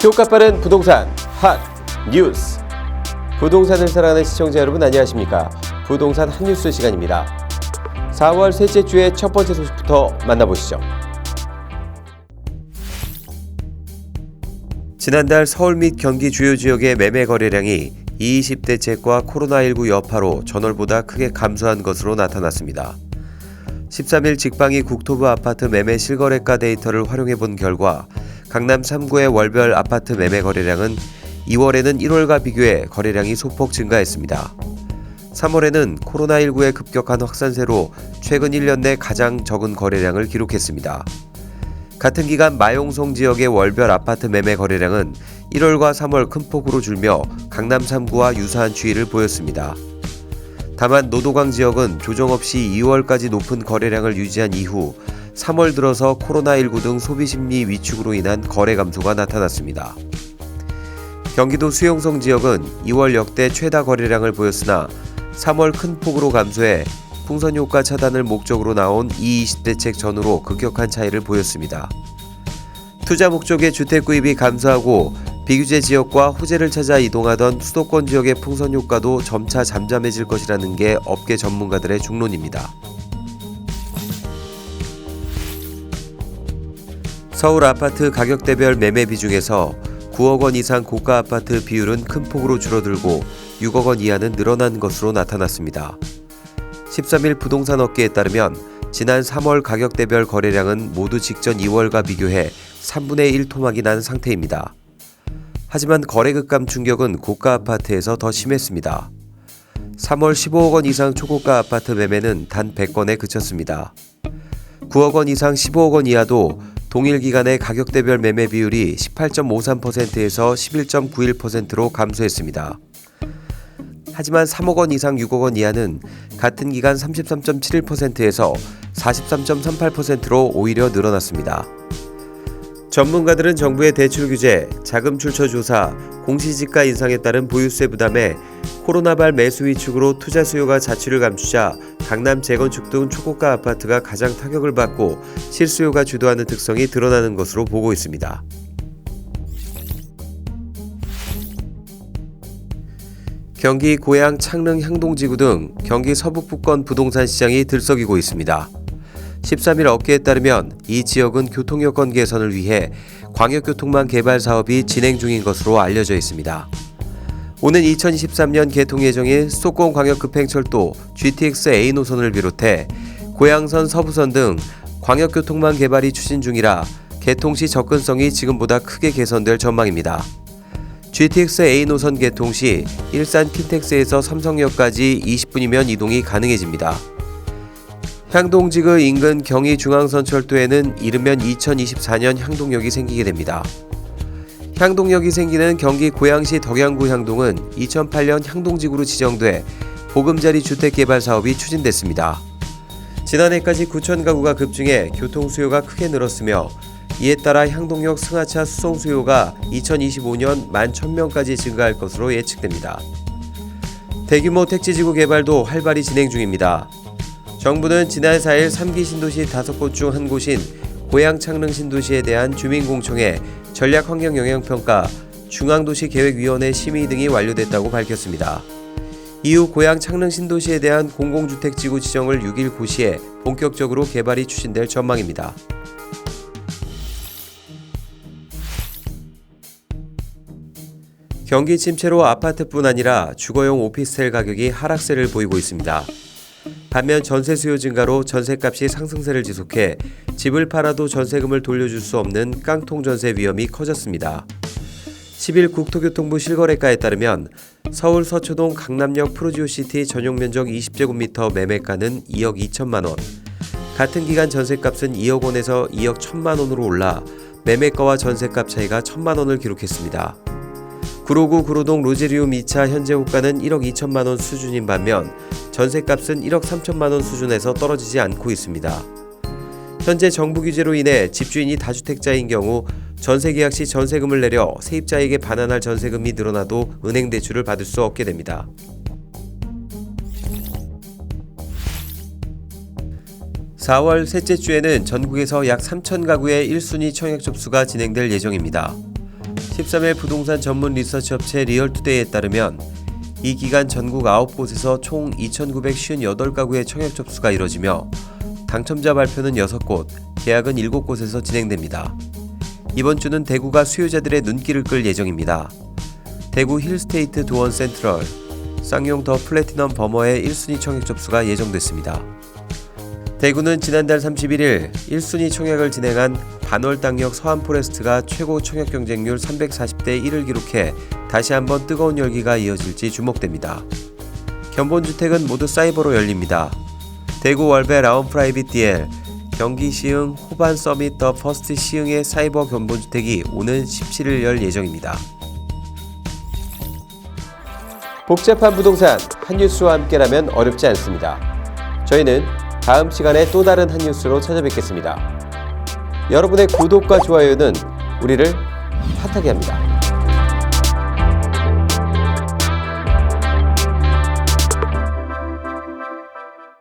효과 빠른 부동산 핫 뉴스. 부동산을 사랑하는 시청자 여러분 안녕하십니까? 부동산 핫 뉴스 시간입니다. 4월 셋째 주의 첫 번째 소식부터 만나보시죠. 지난달 서울 및 경기 주요 지역의 매매 거래량이 20대책과 코로나19 여파로 전월보다 크게 감소한 것으로 나타났습니다. 13일 직방위 국토부 아파트 매매 실거래가 데이터를 활용해 본 결과 강남 3구의 월별 아파트 매매 거래량은 2월에는 1월과 비교해 거래량이 소폭 증가했습니다. 3월에는 코로나19의 급격한 확산세로 최근 1년 내 가장 적은 거래량을 기록했습니다. 같은 기간 마용성 지역의 월별 아파트 매매 거래량은 1월과 3월 큰 폭으로 줄며 강남 3구와 유사한 추이를 보였습니다. 다만 노도강 지역은 조정 없이 2월까지 높은 거래량을 유지한 이후 3월 들어서 코로나19 등 소비심리 위축으로 인한 거래 감소가 나타났습니다. 경기도 수용성 지역은 2월 역대 최다 거래량을 보였으나 3월 큰 폭으로 감소해 풍선 효과 차단을 목적으로 나온 20대책 전후로 급격한 차이를 보였습니다. 투자 목적의 주택 구입이 감소하고 비규제 지역과 호재를 찾아 이동하던 수도권 지역의 풍선 효과도 점차 잠잠해질 것이라는 게 업계 전문가들의 중론입니다. 서울 아파트 가격대별 매매 비중에서 9억 원 이상 고가 아파트 비율은 큰 폭으로 줄어들고 6억 원 이하는 늘어난 것으로 나타났습니다. 13일 부동산 업계에 따르면 지난 3월 가격대별 거래량은 모두 직전 2월과 비교해 3분의 1 토막이 난 상태입니다. 하지만 거래 급감 충격은 고가 아파트에서 더 심했습니다. 3월 15억 원 이상 초고가 아파트 매매는 단 100건에 그쳤습니다. 9억 원 이상 15억 원 이하도 동일 기간의 가격대별 매매 비율이 18.53%에서 11.91%로 감소했습니다. 하지만 3억 원 이상 6억 원 이하는 같은 기간 33.71%에서 43.38%로 오히려 늘어났습니다. 전문가들은 정부의 대출 규제, 자금 출처 조사, 공시지가 인상에 따른 보유세 부담에 코로나발 매수 위축으로 투자 수요가 자취를 감추자 강남 재건축 등 초고가 아파트가 가장 타격을 받고 실수요가 주도하는 특성이 드러나는 것으로 보고 있습니다. 경기 고양, 창릉, 향동지구 등 경기 서북부권 부동산 시장이 들썩이고 있습니다. 13일 업계에 따르면 이 지역은 교통여건 개선을 위해 광역교통망 개발 사업이 진행 중인 것으로 알려져 있습니다. 오는 2023년 개통 예정인 수도권 광역급행철도 GTX A 노선을 비롯해 고양선, 서부선 등 광역교통망 개발이 추진 중이라 개통 시 접근성이 지금보다 크게 개선될 전망입니다. GTX A 노선 개통 시 일산 킨텍스에서 삼성역까지 20분이면 이동이 가능해집니다. 향동지구 인근 경의중앙선철도에는 이르면 2024년 향동역이 생기게 됩니다. 향동역이 생기는 경기 고양시 덕양구 향동은 2008년 향동지구로 지정돼 보금자리 주택개발 사업이 추진됐습니다. 지난해까지 9천 가구가 급증해 교통 수요가 크게 늘었으며 이에 따라 향동역 승하차 수송 수요가 2025년 11,000명까지 증가할 것으로 예측됩니다. 대규모 택지지구 개발도 활발히 진행 중입니다. 정부는 지난 4일 3기 신도시 5곳 중 한 곳인 고양 창릉 신도시에 대한 주민공청회 전략환경영향평가 중앙도시계획위원회 심의 등이 완료됐다고 밝혔습니다. 이후 고양 창릉 신도시에 대한 공공주택지구 지정을 6일 고시해 본격적으로 개발이 추진될 전망입니다. 경기 침체로 아파트뿐 아니라 주거용 오피스텔 가격이 하락세를 보이고 있습니다. 반면 전세 수요 증가로 전세값이 상승세를 지속해 집을 팔아도 전세금을 돌려줄 수 없는 깡통 전세 위험이 커졌습니다. 10일 국토교통부 실거래가에 따르면 서울 서초동 강남역 프로지오시티 전용 면적 20제곱미터 매매가는 2억 2천만 원, 같은 기간 전세값은 2억 원에서 2억 1천만 원으로 올라 매매가와 전세값 차이가 1천만 원을 기록했습니다. 구로구 구로동 로제리움 2차 현재 호가는 1억 2천만 원 수준인 반면 전세값은 1억 3천만 원 수준에서 떨어지지 않고 있습니다. 현재 정부 규제로 인해 집주인이 다주택자인 경우 전세 계약 시 전세금을 내려 세입자에게 반환할 전세금이 늘어나도 은행 대출을 받을 수 없게 됩니다. 4월 셋째 주에는 전국에서 약 3천 가구의 1순위 청약 접수가 진행될 예정입니다. 13일 부동산 전문 리서치 업체 리얼투데이에 따르면 이 기간 전국 9곳에서 총 2,958가구의 청약 접수가 이뤄지며 당첨자 발표는 6곳, 계약은 7곳에서 진행됩니다. 이번 주는 대구가 수요자들의 눈길을 끌 예정입니다. 대구 힐스테이트 도원 센트럴, 쌍용 더 플래티넘 버머의 1순위 청약 접수가 예정됐습니다. 대구는 지난달 31일 1순위 청약을 진행한 반월당역 서한포레스트가 최고 청약 경쟁률 340대 1을 기록해 다시 한번 뜨거운 열기가 이어질지 주목됩니다. 견본주택은 모두 사이버로 열립니다. 대구 월배 라운 프라이빗 DL, 경기 시흥 호반 서밋 더 퍼스트 시흥의 사이버 견본주택이 오는 17일 열 예정입니다. 복잡한 부동산 한뉴스와 함께라면 어렵지 않습니다. 저희는 다음 시간에 또 다른 한뉴스로 찾아뵙겠습니다. 여러분의 구독과 좋아요는 우리를 핫하게 합니다.